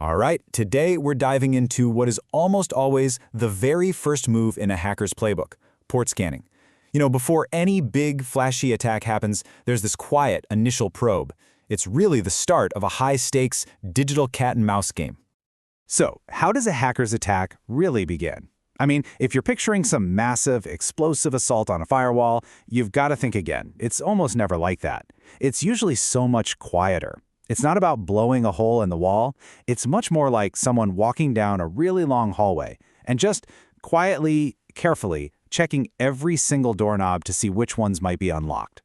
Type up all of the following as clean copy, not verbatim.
All right, today we're diving into what is almost always the very first move in a hacker's playbook, port scanning. Before any big, flashy attack happens, there's this quiet initial probe. It's really the start of a high-stakes digital cat-and-mouse game. So, how does a hacker's attack really begin? I mean, if you're picturing some massive, explosive assault on a firewall, you've got to think again. It's almost never like that. It's usually so much quieter. It's not about blowing a hole in the wall. It's much more like someone walking down a really long hallway and just quietly, carefully checking every single doorknob to see which ones might be unlocked.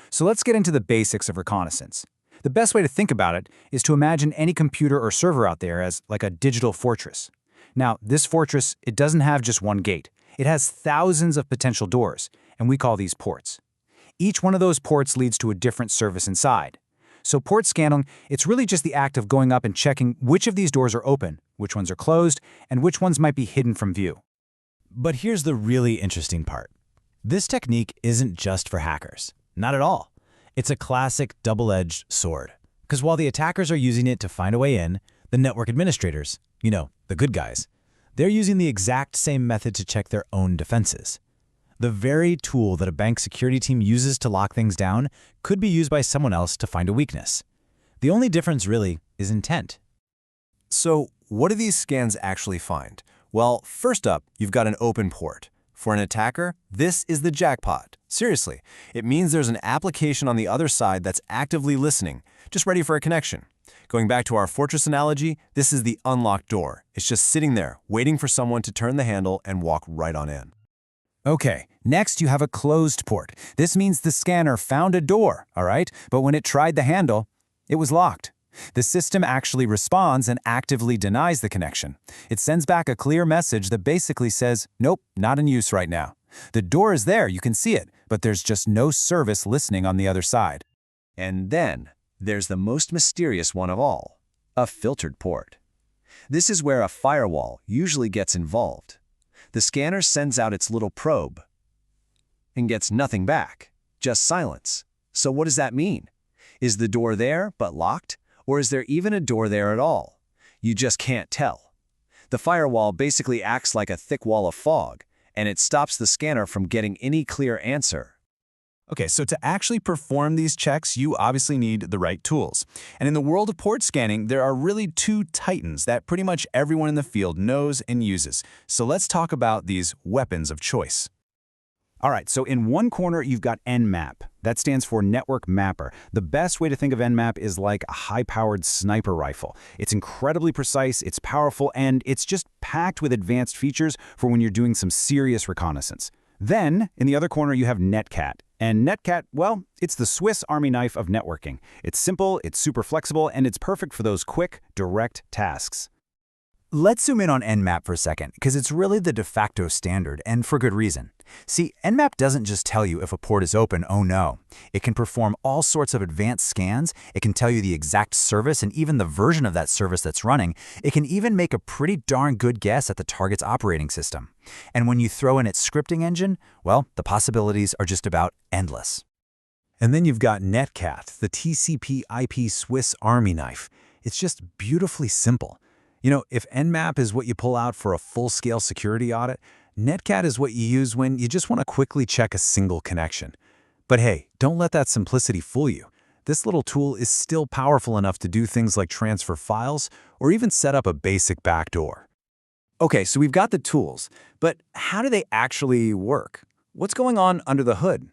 So let's get into the basics of reconnaissance. The best way to think about it is to imagine any computer or server out there as like a digital fortress. Now, this fortress, it doesn't have just one gate. It has thousands of potential doors, and we call these ports. Each one of those ports leads to a different service inside. So port scanning, it's really just the act of going up and checking which of these doors are open, which ones are closed, and which ones might be hidden from view. But here's the really interesting part. This technique isn't just for hackers. Not at all. It's a classic double-edged sword. Because while the attackers are using it to find a way in, the network administrators, the good guys, they're using the exact same method to check their own defenses. The very tool that a bank security team uses to lock things down could be used by someone else to find a weakness. The only difference, really, is intent. So, what do these scans actually find? Well, first up, you've got an open port. For an attacker, this is the jackpot. Seriously, it means there's an application on the other side that's actively listening, just ready for a connection. Going back to our fortress analogy, this is the unlocked door. It's just sitting there, waiting for someone to turn the handle and walk right on in. Okay, next you have a closed port. This means the scanner found a door, all right? But when it tried the handle, it was locked. The system actually responds and actively denies the connection. It sends back a clear message that basically says, nope, not in use right now. The door is there, you can see it, but there's just no service listening on the other side. And then, there's the most mysterious one of all, a filtered port. This is where a firewall usually gets involved. The scanner sends out its little probe and gets nothing back, just silence. So what does that mean? Is the door there but locked? Or is there even a door there at all? You just can't tell. The firewall basically acts like a thick wall of fog, and it stops the scanner from getting any clear answer. Okay, so to actually perform these checks, you obviously need the right tools. And in the world of port scanning, there are really two titans that pretty much everyone in the field knows and uses. So let's talk about these weapons of choice. All right, so in one corner, you've got Nmap. That stands for Network Mapper. The best way to think of Nmap is like a high-powered sniper rifle. It's incredibly precise, it's powerful, and it's just packed with advanced features for when you're doing some serious reconnaissance. Then, in the other corner, you have Netcat. And Netcat, well, it's the Swiss Army knife of networking. It's simple, it's super flexible, and it's perfect for those quick, direct tasks. Let's zoom in on Nmap for a second, because it's really the de facto standard, and for good reason. See, Nmap doesn't just tell you if a port is open, oh no. It can perform all sorts of advanced scans, it can tell you the exact service and even the version of that service that's running. It can even make a pretty darn good guess at the target's operating system. And when you throw in its scripting engine, well, the possibilities are just about endless. And then you've got Netcat, the TCP/IP Swiss Army knife. It's just beautifully simple. If Nmap is what you pull out for a full-scale security audit, Netcat is what you use when you just want to quickly check a single connection. But hey, don't let that simplicity fool you. This little tool is still powerful enough to do things like transfer files or even set up a basic backdoor. Okay, so we've got the tools, but how do they actually work? What's going on under the hood?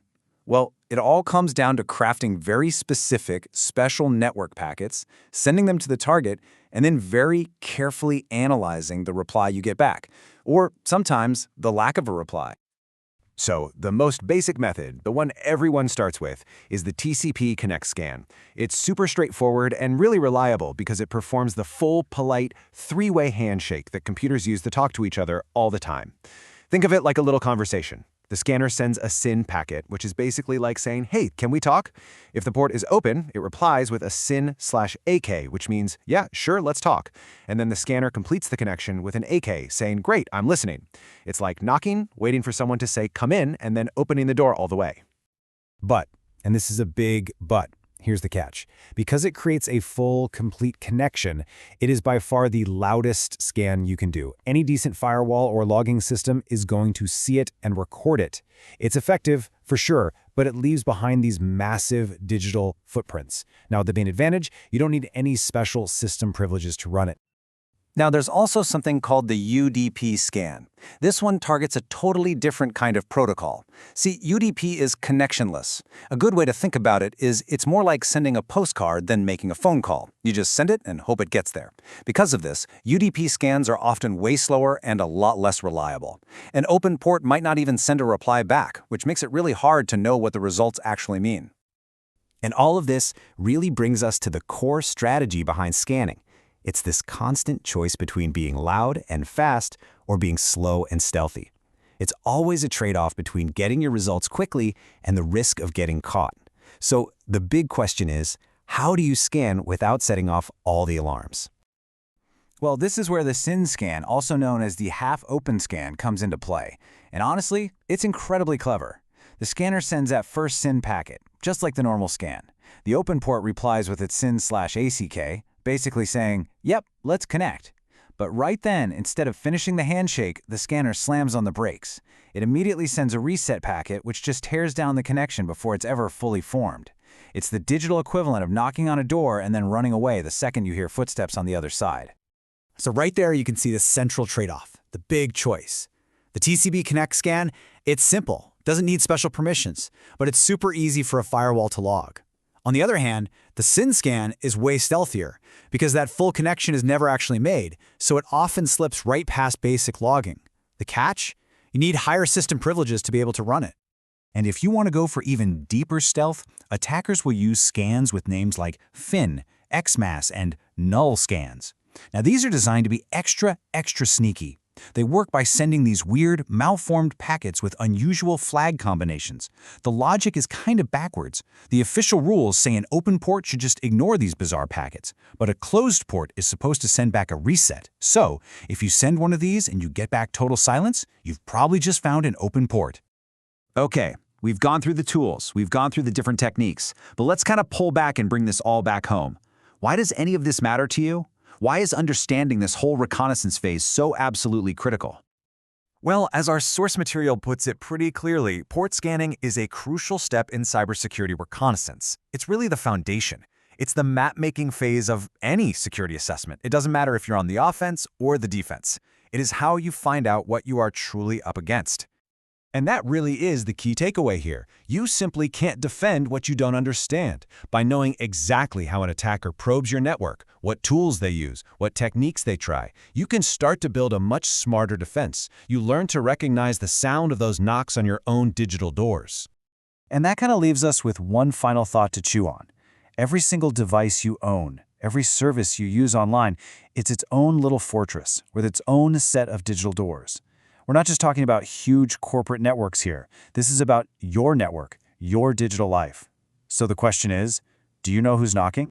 Well, it all comes down to crafting very specific, special network packets, sending them to the target, and then very carefully analyzing the reply you get back, or sometimes the lack of a reply. So, the most basic method, the one everyone starts with, is the TCP Connect scan. It's super straightforward and really reliable because it performs the full, polite, three-way handshake that computers use to talk to each other all the time. Think of it like a little conversation. The scanner sends a SYN packet, which is basically like saying, hey, can we talk? If the port is open, it replies with a SYN/AK, which means, yeah, sure, let's talk. And then the scanner completes the connection with an AK, saying, great, I'm listening. It's like knocking, waiting for someone to say, come in, and then opening the door all the way. But, and this is a big but, here's the catch. Because it creates a full, complete connection, it is by far the loudest scan you can do. Any decent firewall or logging system is going to see it and record it. It's effective, for sure, but it leaves behind these massive digital footprints. Now, the main advantage, you don't need any special system privileges to run it. Now, there's also something called the UDP scan. This one targets a totally different kind of protocol. See, UDP is connectionless. A good way to think about it is it's more like sending a postcard than making a phone call. You just send it and hope it gets there. Because of this, UDP scans are often way slower and a lot less reliable. An open port might not even send a reply back, which makes it really hard to know what the results actually mean. And all of this really brings us to the core strategy behind scanning. It's this constant choice between being loud and fast or being slow and stealthy. It's always a trade-off between getting your results quickly and the risk of getting caught. So the big question is, how do you scan without setting off all the alarms? Well, this is where the SYN scan, also known as the half-open scan, comes into play. And honestly, it's incredibly clever. The scanner sends that first SYN packet, just like the normal scan. The open port replies with its SYN/ACK, basically saying, yep, let's connect. But right then, instead of finishing the handshake, the scanner slams on the brakes. It immediately sends a reset packet, which just tears down the connection before it's ever fully formed. It's the digital equivalent of knocking on a door and then running away the second you hear footsteps on the other side. So right there you can see the central trade-off, the big choice. The TCP Connect scan, it's simple, doesn't need special permissions, but it's super easy for a firewall to log. On the other hand, the SYN scan is way stealthier because that full connection is never actually made, so it often slips right past basic logging. The catch? You need higher system privileges to be able to run it. And if you want to go for even deeper stealth, attackers will use scans with names like FIN, XMAS, and null scans. Now, these are designed to be extra sneaky. They work by sending these weird, malformed packets with unusual flag combinations. The logic is kind of backwards. The official rules say an open port should just ignore these bizarre packets, but a closed port is supposed to send back a reset. So, if you send one of these and you get back total silence, you've probably just found an open port. Okay, we've gone through the tools, we've gone through the different techniques, but let's kind of pull back and bring this all back home. Why does any of this matter to you? Why is understanding this whole reconnaissance phase so absolutely critical? Well, as our source material puts it pretty clearly, port scanning is a crucial step in cybersecurity reconnaissance. It's really the foundation. It's the map-making phase of any security assessment. It doesn't matter if you're on the offense or the defense. It is how you find out what you are truly up against. And that really is the key takeaway here. You simply can't defend what you don't understand. By knowing exactly how an attacker probes your network, what tools they use, what techniques they try, you can start to build a much smarter defense. You learn to recognize the sound of those knocks on your own digital doors. And that kind of leaves us with one final thought to chew on. Every single device you own, every service you use online, it's its own little fortress with its own set of digital doors. We're not just talking about huge corporate networks here. This is about your network, your digital life. So the question is, do you know who's knocking?